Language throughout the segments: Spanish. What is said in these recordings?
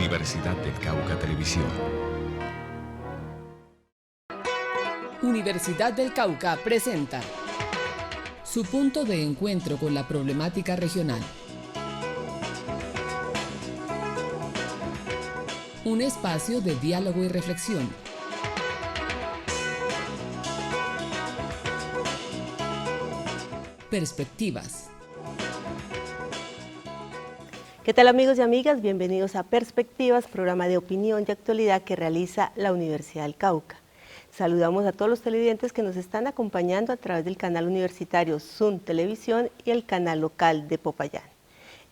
Universidad del Cauca Televisión. Universidad del Cauca presenta su punto de encuentro con la problemática regional. Un espacio de diálogo y reflexión. Perspectivas. ¿Qué tal, amigos y amigas? Bienvenidos a Perspectivas, programa de opinión y actualidad que realiza la Universidad del Cauca. Saludamos a todos los televidentes que nos están acompañando a través del canal universitario Zoom Televisión y el canal local de Popayán.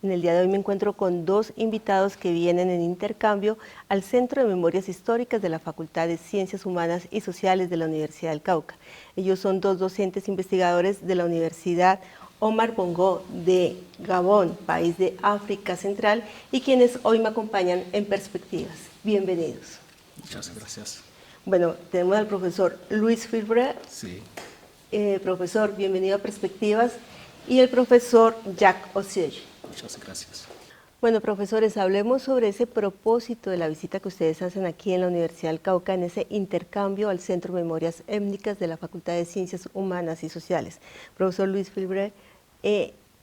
En el día de hoy me encuentro con dos invitados que vienen en intercambio al Centro de Memorias Históricas de la Facultad de Ciencias Humanas y Sociales de la Universidad del Cauca. Ellos son dos docentes investigadores de la Universidad Omar Bongo de Gabón, país de África Central, y quienes hoy me acompañan en Perspectivas. Bienvenidos. Muchas gracias. Bueno, tenemos al profesor Luis Filbre. Sí. Profesor, bienvenido a Perspectivas. Y el profesor Jacques Osiege. Muchas gracias. Bueno, profesores, hablemos sobre ese propósito de la visita que ustedes hacen aquí en la Universidad del Cauca, en ese intercambio al Centro de Memorias Étnicas de la Facultad de Ciencias Humanas y Sociales. Profesor Luis Filbre,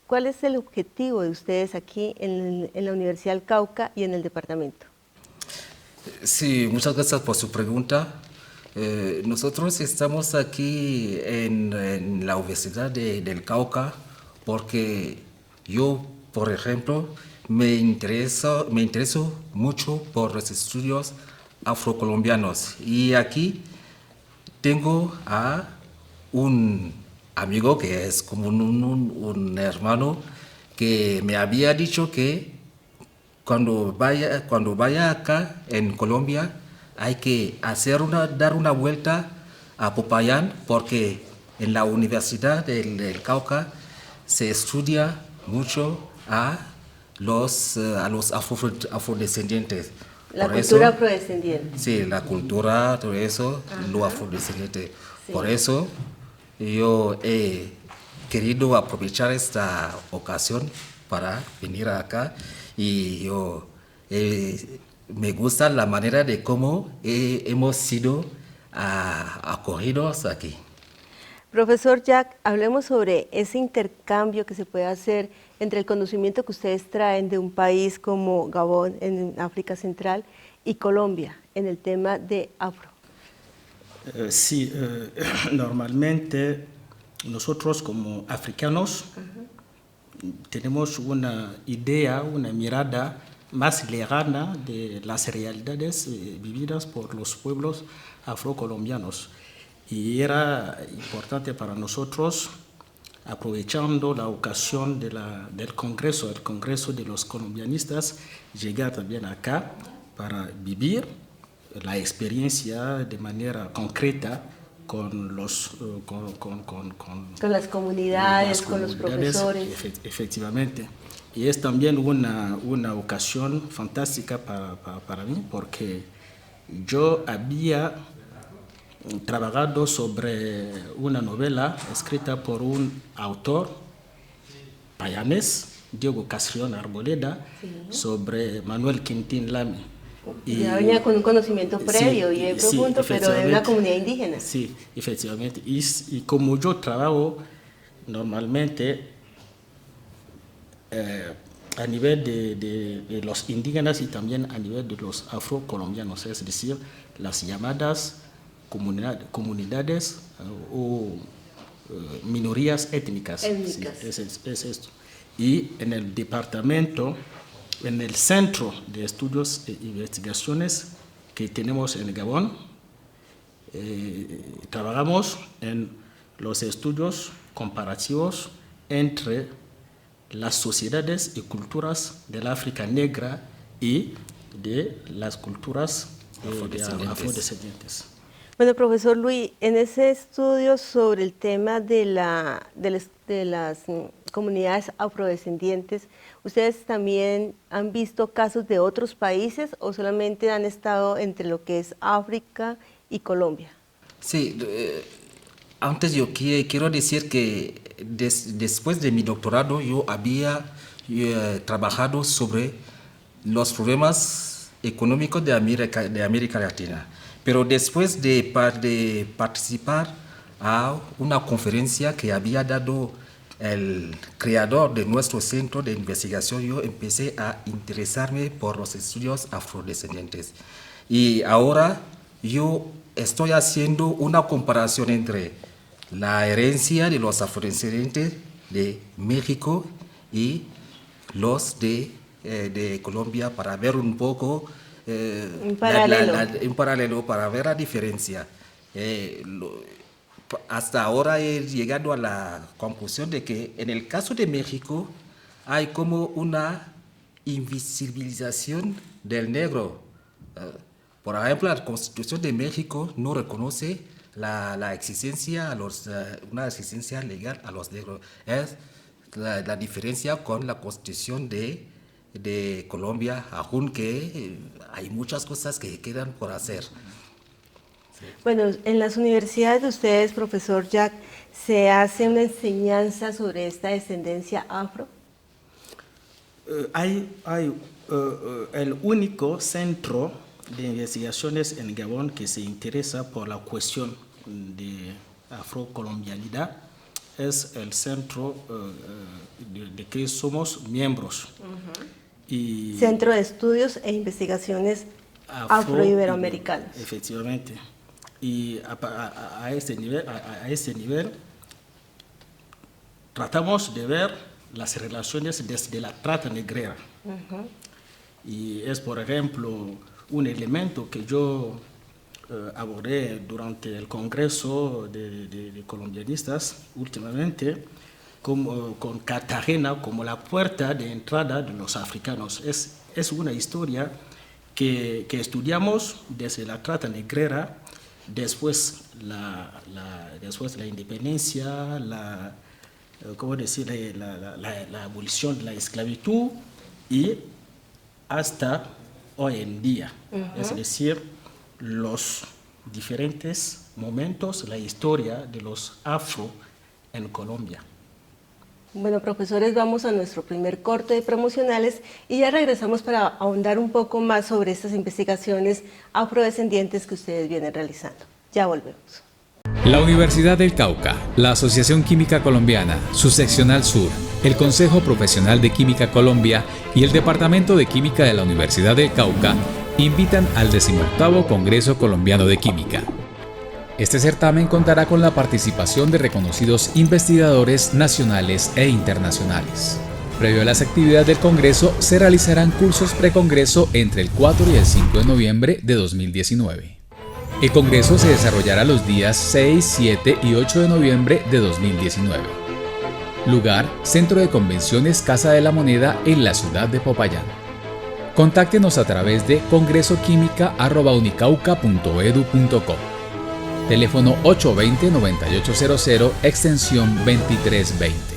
¿cuál es el objetivo de ustedes aquí en la Universidad del Cauca y en el departamento? Sí, muchas gracias por su pregunta. Nosotros estamos aquí en la Universidad del Cauca porque yo, por ejemplo, me intereso mucho por los estudios afrocolombianos y aquí tengo a un amigo que es como un hermano que me había dicho que cuando vaya acá en Colombia hay que dar una vuelta a Popayán porque en la Universidad del Cauca se estudia mucho a los afrodescendientes. La cultura afrodescendiente. Sí, la cultura, todo eso, lo afrodescendiente. Sí. Por eso yo he querido aprovechar esta ocasión para venir acá y me gusta la manera de cómo hemos sido acogidos aquí. Profesor Jack, hablemos sobre ese intercambio que se puede hacer entre el conocimiento que ustedes traen de un país como Gabón en África Central y Colombia en el tema de afro. Sí, normalmente nosotros como africanos tenemos una idea, una mirada más lejana de las realidades vividas por los pueblos afrocolombianos. Y era importante para nosotros, aprovechando la ocasión del Congreso de los colombianistas, llegar también acá para vivir la experiencia de manera concreta con las comunidades, con los profesores. Efectivamente. Y es también una ocasión fantástica para mí, porque yo había trabajado sobre una novela escrita por un autor payanés, Diego Castrillón Arboleda, sí, sobre Manuel Quintín Lamy. Ya venía con un conocimiento previo, sí, y profundo, pero de una comunidad indígena. Sí, efectivamente. Y como yo trabajo normalmente a nivel de los indígenas y también a nivel de los afrocolombianos, es decir, las llamadas comunidades o minorías étnicas. Sí, es esto. Y en el departamento, en el Centro de Estudios e Investigaciones que tenemos en Gabón, trabajamos en los estudios comparativos entre las sociedades y culturas del África negra y de las culturas afrodescendientes. Bueno, profesor Luis, en ese estudio sobre el tema de las comunidades afrodescendientes, ¿ustedes también han visto casos de otros países o solamente han estado entre lo que es África y Colombia? Sí, antes yo quiero decir que después de mi doctorado yo había trabajado sobre los problemas económico de América Latina. Pero después de participar a una conferencia que había dado el creador de nuestro centro de investigación, yo empecé a interesarme por los estudios afrodescendientes. Y ahora yo estoy haciendo una comparación entre la herencia de los afrodescendientes de México y los de Colombia para ver un poco un paralelo para ver la diferencia. Hasta ahora he llegado a la conclusión de que en el caso de México hay como una invisibilización del negro. Por ejemplo, la Constitución de México no reconoce la existencia, una existencia legal a los negros. Es la diferencia con la Constitución de Colombia, aunque hay muchas cosas que quedan por hacer. Bueno, en las universidades de ustedes, profesor Jack, ¿se hace una enseñanza sobre esta descendencia afro? Hay el único centro de investigaciones en Gabón que se interesa por la cuestión de afrocolombianidad. Es el centro de que somos miembros. Y Centro de Estudios e Investigaciones Afroiberoamericanos. Efectivamente. Y a este nivel tratamos de ver las relaciones desde la trata negrera. Y es, por ejemplo, un elemento que yo abordé durante el Congreso de colombianistas últimamente, con Cartagena como la puerta de entrada de los africanos. Es una historia que estudiamos desde la trata negrera, después la independencia, la abolición de la esclavitud y hasta hoy en día. Es decir, los diferentes momentos, la historia de los afro en Colombia. Bueno, profesores, vamos a nuestro primer corte de promocionales y ya regresamos para ahondar un poco más sobre estas investigaciones afrodescendientes que ustedes vienen realizando. Ya volvemos. La Universidad del Cauca, la Asociación Química Colombiana, su seccional sur, el Consejo Profesional de Química Colombia y el Departamento de Química de la Universidad del Cauca invitan al 18º Congreso Colombiano de Química. Este certamen contará con la participación de reconocidos investigadores nacionales e internacionales. Previo a las actividades del Congreso, se realizarán cursos precongreso entre el 4 y el 5 de noviembre de 2019. El Congreso se desarrollará los días 6, 7 y 8 de noviembre de 2019. Lugar: Centro de Convenciones Casa de la Moneda en la ciudad de Popayán. Contáctenos a través de congresoquímica@unicauca.edu.co. Teléfono 820-9800, extensión 2320.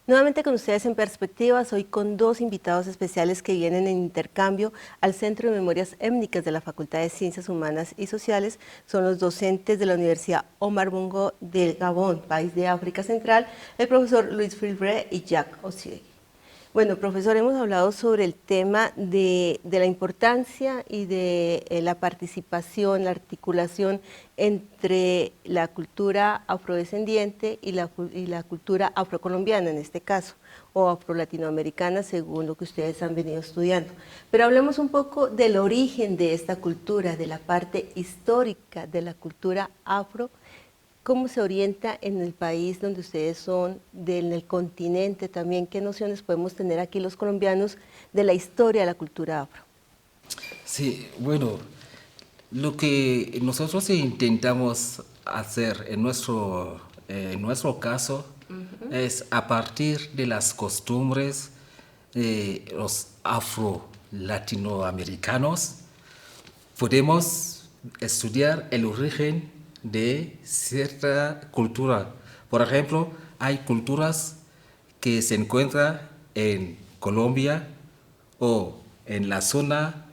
Nuevamente con ustedes en Perspectivas, hoy con dos invitados especiales que vienen en intercambio al Centro de Memorias Étnicas de la Facultad de Ciencias Humanas y Sociales. Son los docentes de la Universidad Omar Bongo del Gabón, país de África Central, el profesor Luis Filbre y Jack Osigui. Bueno, profesor, hemos hablado sobre el tema de la importancia y de la participación, la articulación entre la cultura afrodescendiente y la cultura afrocolombiana en este caso, o afro-latinoamericana según lo que ustedes han venido estudiando. Pero hablemos un poco del origen de esta cultura, de la parte histórica de la cultura afro. ¿Cómo se orienta en el país donde ustedes son, en el continente también? ¿Qué nociones podemos tener aquí los colombianos de la historia de la cultura afro? Sí, bueno, lo que nosotros intentamos hacer en nuestro caso es a partir de las costumbres de los afro-latinoamericanos, podemos estudiar el origen de cierta cultura. Por ejemplo, hay culturas que se encuentran en Colombia o en la zona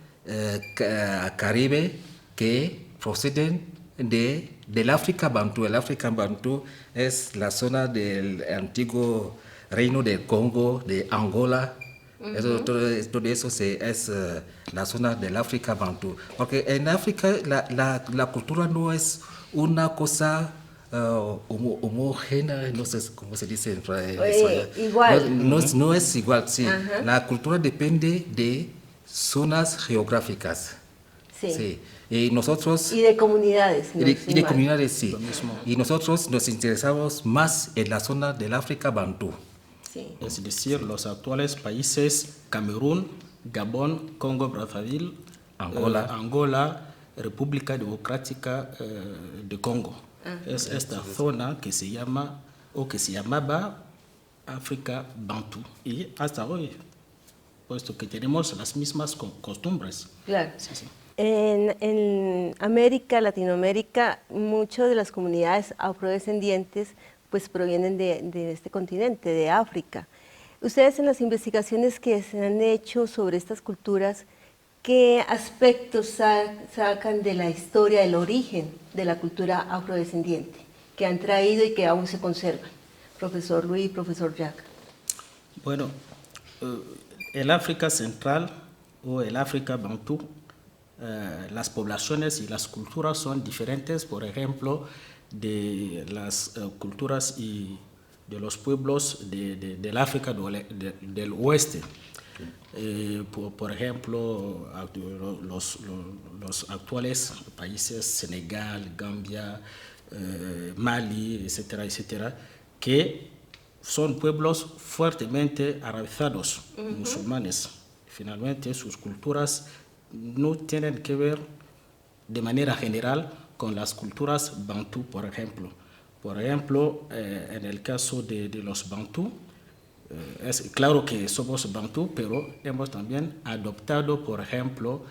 Caribe que proceden del África Bantú. El África Bantú es la zona del antiguo reino del Congo, de Angola, Todo eso es la zona del África Bantú. Porque en África la cultura no es una cosa homogénea, no sé cómo se dice en español. Igual. No es igual, sí. La cultura depende de zonas geográficas. Sí. Y nosotros... Y de comunidades. Y de comunidades, sí. Y nosotros nos interesamos más en la zona del África Bantú. Sí. Es decir, los actuales países Camerún, Gabón, Congo-Brazzaville, Angola, República Democrática de Congo. Es esta zona que se llama o que se llamaba África Bantú. Y hasta hoy, puesto que tenemos las mismas costumbres. Claro. Sí. En América, Latinoamérica, muchas de las comunidades afrodescendientes pues provienen de este continente, de África. Ustedes en las investigaciones que se han hecho sobre estas culturas, ¿qué aspectos sacan de la historia, del origen de la cultura afrodescendiente que han traído y que aún se conservan? Profesor Luis, profesor Jack. Bueno, el África Central o el África Bantú, las poblaciones y las culturas son diferentes, por ejemplo, de las culturas y de los pueblos del África del oeste. Por ejemplo, los actuales países Senegal, Gambia, Mali, etcétera, etcétera, que son pueblos fuertemente arabizados, musulmanes. Finalmente, sus culturas no tienen que ver de manera general con las culturas bantú, por ejemplo. Por ejemplo, en el caso de los bantú, es claro que somos bantú, pero hemos también adoptado, por ejemplo,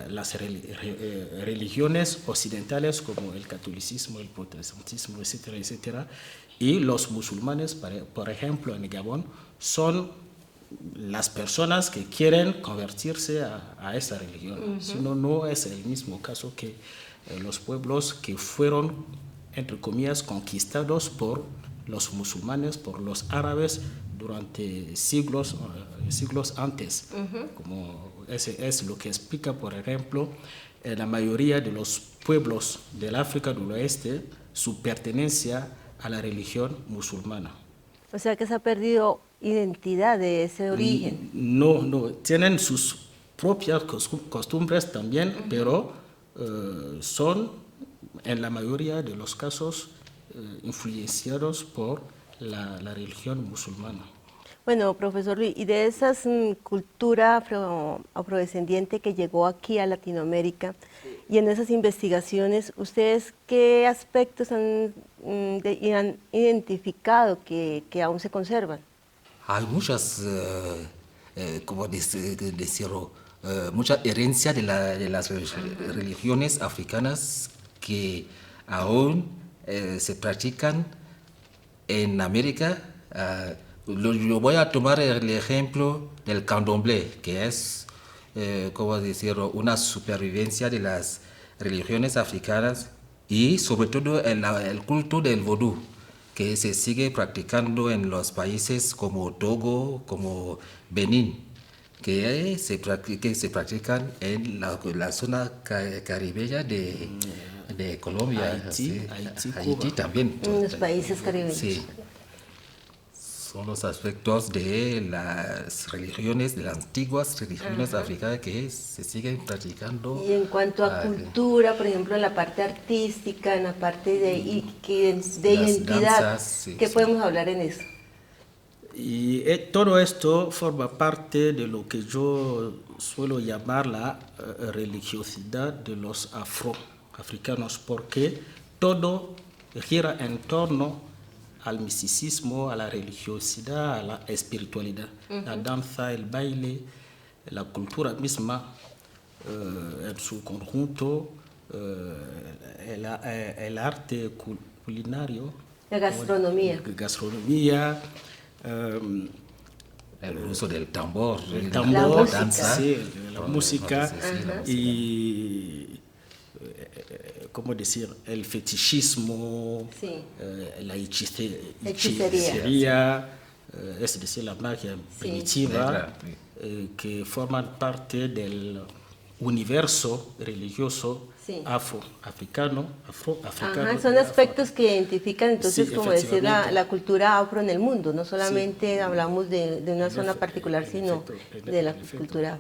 las religiones occidentales como el catolicismo, el protestantismo, etcétera, etcétera. Y los musulmanes, por ejemplo, en Gabón, son las personas que quieren convertirse a esa religión. Sino no es el mismo caso que los pueblos que fueron, entre comillas, conquistados por los musulmanes, por los árabes durante siglos antes. Como es lo que explica, por ejemplo, la mayoría de los pueblos del África del Oeste, su pertenencia a la religión musulmana. O sea que se ha perdido identidad de ese origen. No, tienen sus propias costumbres también, pero son en la mayoría de los casos influenciados por la religión musulmana. Bueno, profesor Luis, y de esa cultura afrodescendiente que llegó aquí a Latinoamérica, y en esas investigaciones, ¿ustedes qué aspectos han identificado que aún se conservan? Hay muchas, como decirlo, mucha herencia de las religiones africanas que aún se practican en América. Yo voy a tomar el ejemplo del candomblé, que es, como decirlo, una supervivencia de las religiones africanas y sobre todo el culto del vodú, que se sigue practicando en los países como Togo, como Benín, que se practican en la zona caribeña de Colombia, Haití también. En los países caribeños. Sí. Son los aspectos de las religiones, de las antiguas religiones africanas que se siguen practicando. Y en cuanto a cultura, por ejemplo, en la parte artística, en la parte de identidad, danzas, ¿qué podemos hablar en eso? Y todo esto forma parte de lo que yo suelo llamar la religiosidad de los afroafricanos, porque todo gira en torno al misticismo, a la religiosidad, a la espiritualidad. La danza, el baile, la cultura misma en su conjunto, el arte culinario. La gastronomía. El uso del tambor, la danza, sí, la música y, ¿cómo decir?, el fetichismo, sí. la hechicería, es decir, la magia primitiva, que forman parte del universo religioso afroafricano. Ajá, son aspectos que identifican entonces, como decir, la cultura afro en el mundo. No solamente hablamos de una zona particular, sino de la cultura.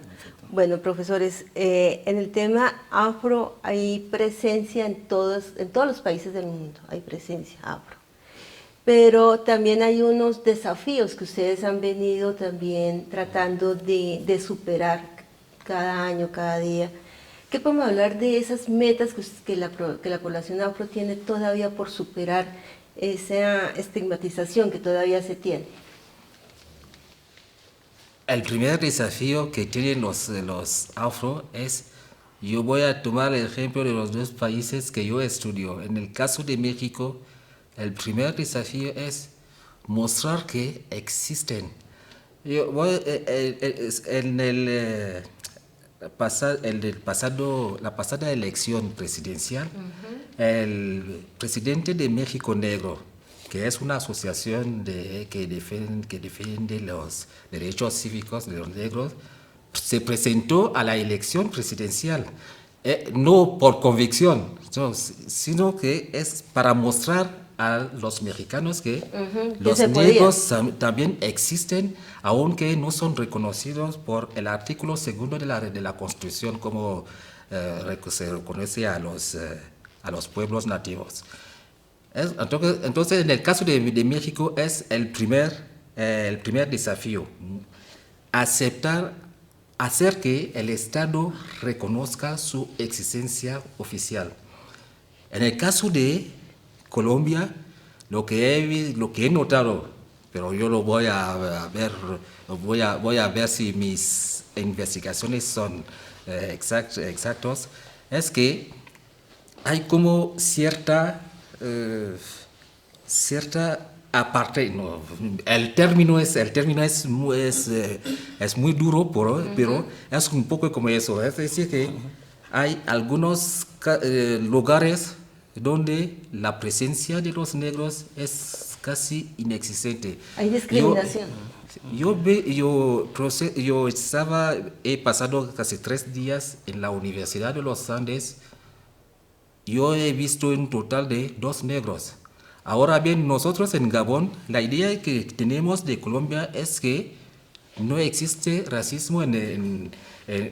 Bueno, profesores, en el tema afro hay presencia en todos los países del mundo, hay presencia afro. Pero también hay unos desafíos que ustedes han venido también tratando de superar cada año, cada día. ¿Qué podemos hablar de esas metas que la población afro tiene todavía por superar, esa estigmatización que todavía se tiene? El primer desafío que tienen los afro es, yo voy a tomar el ejemplo de los dos países que yo estudio. En el caso de México, el primer desafío es mostrar que existen. La pasada elección presidencial, el presidente de México Negro, que es una asociación que defiende los derechos cívicos de los negros, se presentó a la elección presidencial, no por convicción, sino que es para mostrar a los mexicanos que los negros también existen, aunque no son reconocidos por el artículo 2 de la Constitución como se reconoce a los pueblos nativos. Entonces, en el caso de México es el primer desafío, hacer que el Estado reconozca su existencia oficial. En el caso de Colombia, lo que he notado, pero yo lo voy a ver si mis investigaciones son exactos, es que hay como cierta aparte, no, el término es muy duro, pero es un poco como eso, es decir que hay algunos lugares donde la presencia de los negros es casi inexistente. Hay discriminación. He pasado casi 3 días en la Universidad de los Andes. Yo he visto un total de 2 negros. Ahora bien, nosotros en Gabón, la idea que tenemos de Colombia es que no existe racismo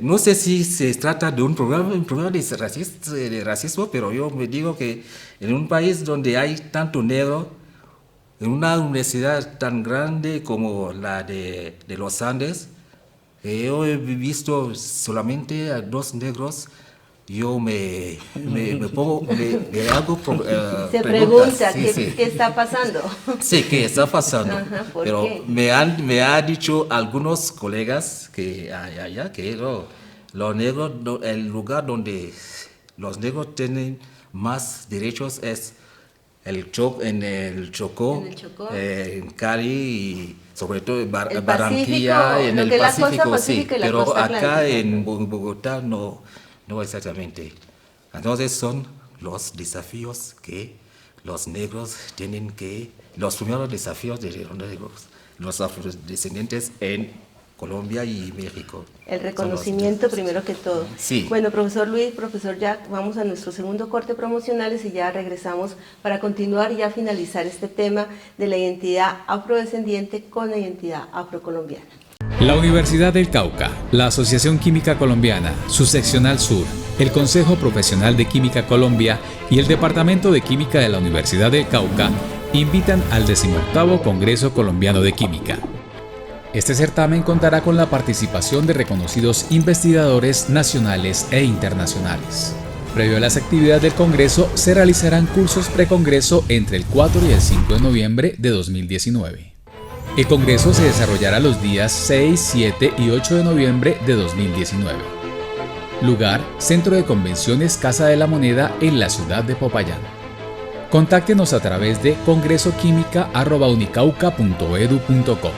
no sé si se trata de un problema de racismo, pero yo me digo que en un país donde hay tanto negro, en una universidad tan grande como la de los Andes, yo he visto solamente a 2 negros. Yo me hago se pregunta ¿qué está pasando? Sí, ¿qué está pasando? Ajá, pero ¿qué? me ha dicho algunos colegas que los negros, el lugar donde los negros tienen más derechos es en el Chocó, en Cali y sobre todo en Barranquilla, en el Pacífico, sí, pero acá en Bogotá no exactamente. Entonces son los desafíos que los negros tienen los primeros desafíos de los afrodescendientes en Colombia y México. El reconocimiento primero que todo. Sí. Bueno, profesor Luis, profesor Jack, vamos a nuestro segundo corte promocionales y ya regresamos para continuar y ya finalizar este tema de la identidad afrodescendiente con la identidad afrocolombiana. La Universidad del Cauca, la Asociación Química Colombiana, su seccional sur, el Consejo Profesional de Química Colombia y el Departamento de Química de la Universidad del Cauca invitan al 18º Congreso Colombiano de Química. Este certamen contará con la participación de reconocidos investigadores nacionales e internacionales. Previo a las actividades del Congreso, se realizarán cursos precongreso entre el 4 y el 5 de noviembre de 2019. El Congreso se desarrollará los días 6, 7 y 8 de noviembre de 2019. Lugar: Centro de Convenciones Casa de la Moneda en la ciudad de Popayán. Contáctenos a través de congresoquímica@unicauca.edu.co.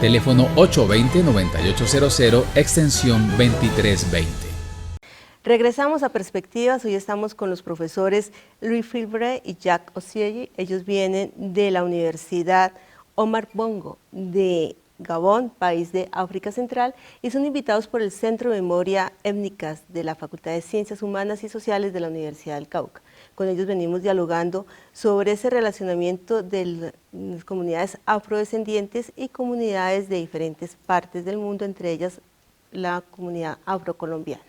Teléfono 820-9800, extensión 2320. Regresamos a Perspectivas. Hoy estamos con los profesores Luis Filbre y Jack Osiegi. Ellos vienen de la Universidad Omar Bongo, de Gabón, país de África Central, y son invitados por el Centro de Memoria Étnicas de la Facultad de Ciencias Humanas y Sociales de la Universidad del Cauca. Con ellos venimos dialogando sobre ese relacionamiento de las comunidades afrodescendientes y comunidades de diferentes partes del mundo, entre ellas la comunidad afrocolombiana.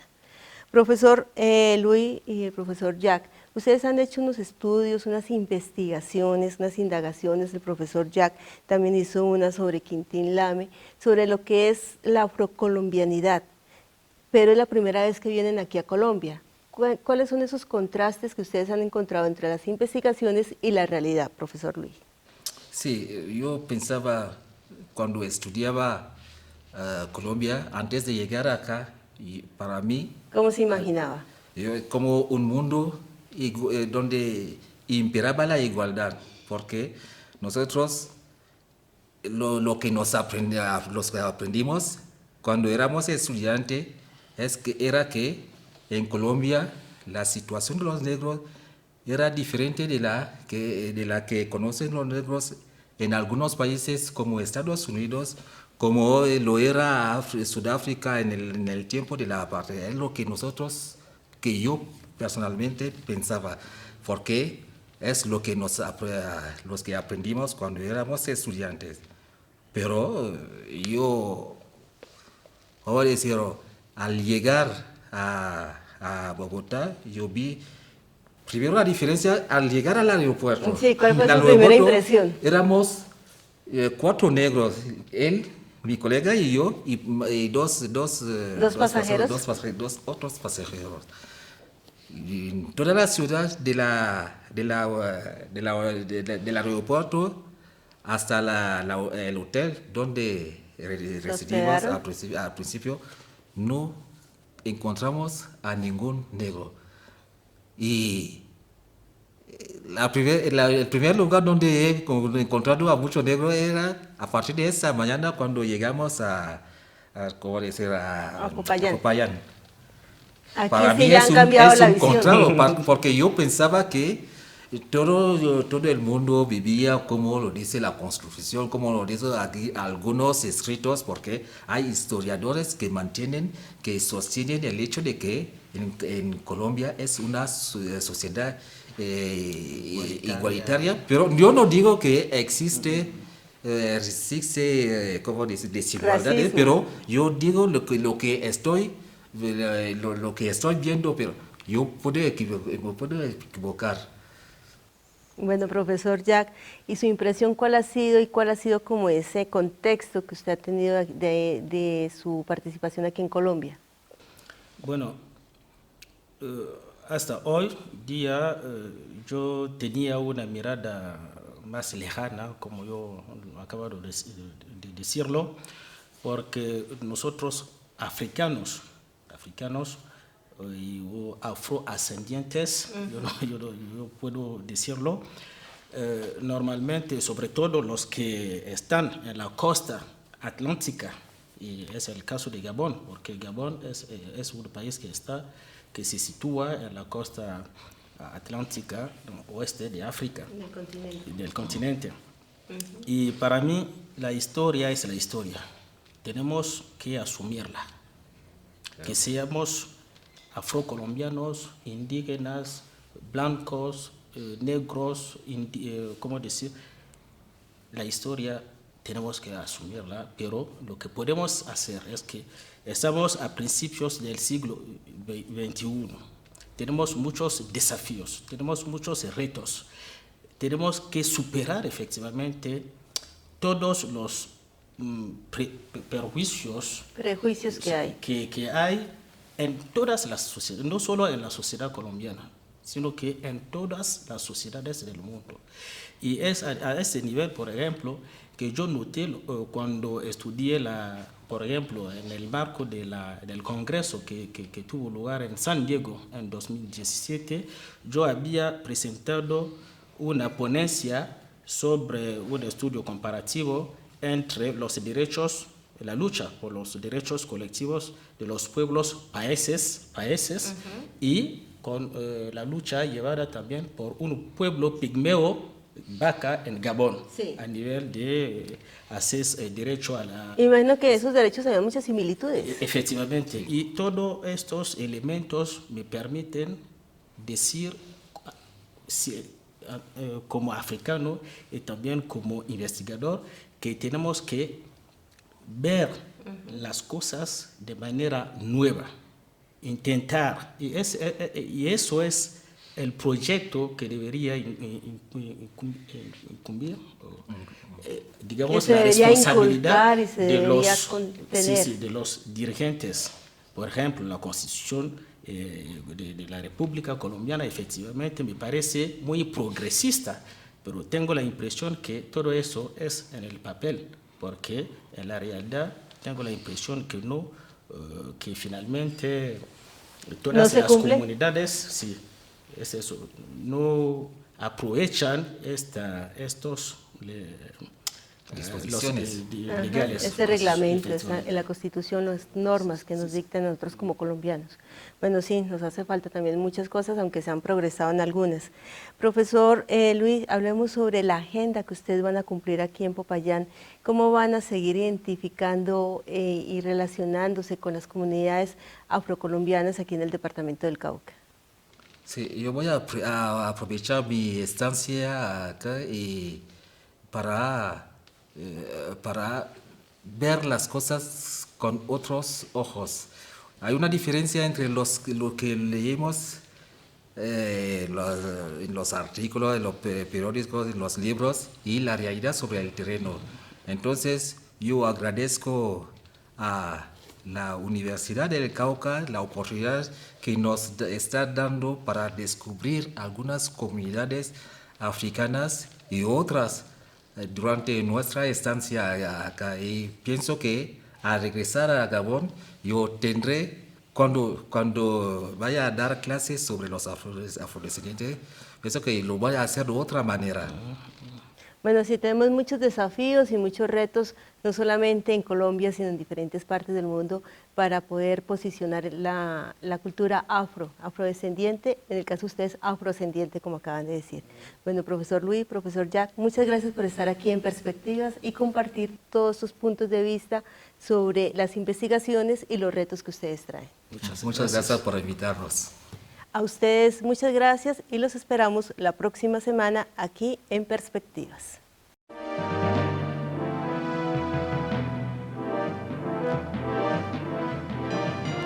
Profesor Luis y el profesor Jack, ustedes han hecho unos estudios, unas investigaciones, unas indagaciones. El profesor Jack también hizo una sobre Quintín Lame, sobre lo que es la afrocolombianidad, pero es la primera vez que vienen aquí a Colombia. ¿Cuáles son esos contrastes que ustedes han encontrado entre las investigaciones y la realidad, profesor Luis? Sí, yo pensaba cuando estudiaba Colombia, antes de llegar acá, y para mí... ¿Cómo se imaginaba? Como un mundo donde imperaba la igualdad, porque nosotros lo que los que aprendimos cuando éramos estudiantes era que en Colombia la situación de los negros era diferente de la que conocen los negros en algunos países como Estados Unidos, como lo era Sudáfrica en el tiempo de la apartheid. Es lo que yo personalmente pensaba, porque es lo que los que aprendimos cuando éramos estudiantes. Pero yo, voy a decir, al llegar a Bogotá, yo vi primero la diferencia al llegar al aeropuerto. Sí, ¿cuál fue su primera impresión? Éramos 4 negros, él, mi colega y yo, y dos pasajeros. Dos otros pasajeros. Y en toda la ciudad del aeropuerto hasta el hotel donde residimos al principio, no encontramos a ningún negro. Y el primer lugar donde he encontrado a muchos negros era a partir de esa mañana cuando llegamos a Popayán. Aquí Para sí mí ya han cambiado la visión. Contrario, porque yo pensaba que todo el mundo vivía como lo dice la Constitución, como lo dicen aquí algunos escritos, porque hay historiadores que sostienen el hecho de que en Colombia es una sociedad igualitaria, pero yo no digo que existe desigualdades, pero yo digo lo que estoy viendo, pero yo me puedo equivocar. Bueno, profesor Jack, ¿y su impresión cuál ha sido y cuál ha sido como ese contexto que usted ha tenido de su participación aquí en Colombia? Bueno, hasta hoy día yo tenía una mirada más lejana, como yo acabo de decirlo, porque nosotros africanos o afroascendientes, yo puedo decirlo, normalmente, sobre todo los que están en la costa atlántica, y es el caso de Gabón, porque Gabón es un país que se sitúa en la costa atlántica oeste de África, del continente. Y para mí la historia es la historia, tenemos que asumirla, que seamos afrocolombianos, indígenas, blancos, negros, ¿cómo decir? La historia tenemos que asumirla, pero lo que podemos hacer es que estamos a principios del siglo XXI, tenemos muchos desafíos, tenemos muchos retos, tenemos que superar efectivamente todos los prejuicios que hay en todas las sociedades, no solo en la sociedad colombiana, sino que en todas las sociedades del mundo. Y es a ese nivel, por ejemplo, que yo noté cuando estudié, por ejemplo, en el marco del congreso que tuvo lugar en San Diego en 2017, yo había presentado una ponencia sobre un estudio comparativo entre los derechos, la lucha por los derechos colectivos de los pueblos países y con la lucha llevada también por un pueblo pigmeo vaca en Gabón, Sí. a nivel de derecho a la... Imagino que esos derechos había muchas similitudes. Efectivamente, y todos estos elementos me permiten decir, como africano y también como investigador, que tenemos que ver las cosas de manera nueva, intentar, y eso es el proyecto que debería incumbir, digamos, Que se la debería responsabilidad inculcar y se de debería los, contener. de los dirigentes. Por ejemplo, la Constitución de la República Colombiana efectivamente me parece muy progresista, pero tengo la impresión que todo eso es en el papel, porque en la realidad tengo la impresión que no, que finalmente todas ¿No se las cumple? comunidades, sí, es eso, no aprovechan estos Disposiciones. legales. Ese reglamento, Efectivamente. en la Constitución, las normas que nos dictan a nosotros como colombianos. Bueno, sí, nos hace falta también muchas cosas, aunque se han progresado en algunas. Profesor Luis, hablemos sobre la agenda que ustedes van a cumplir aquí en Popayán. ¿Cómo van a seguir identificando y relacionándose con las comunidades afrocolombianas aquí en el departamento del Cauca? Sí, yo voy a aprovechar mi estancia acá y para ver las cosas con otros ojos. Hay una diferencia entre lo que leemos en los artículos, en los periódicos, en los libros y la realidad sobre el terreno. Entonces, yo agradezco a la Universidad del Cauca la oportunidad que nos está dando para descubrir algunas comunidades africanas y otras durante nuestra estancia acá. Y pienso que al regresar a Gabón, yo tendré, cuando vaya a dar clases sobre los afrodescendientes, pienso que lo voy a hacer de otra manera. Bueno, sí, tenemos muchos desafíos y muchos retos, no solamente en Colombia, sino en diferentes partes del mundo, para poder posicionar la cultura afrodescendiente, en el caso de ustedes, afrodescendiente, como acaban de decir. Bueno, profesor Luis, profesor Jack, muchas gracias por estar aquí en Perspectivas y compartir todos sus puntos de vista sobre las investigaciones y los retos que ustedes traen. Muchas gracias por invitarnos. A ustedes muchas gracias y los esperamos la próxima semana aquí en Perspectivas.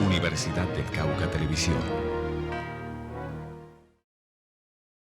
Universidad del Cauca Televisión.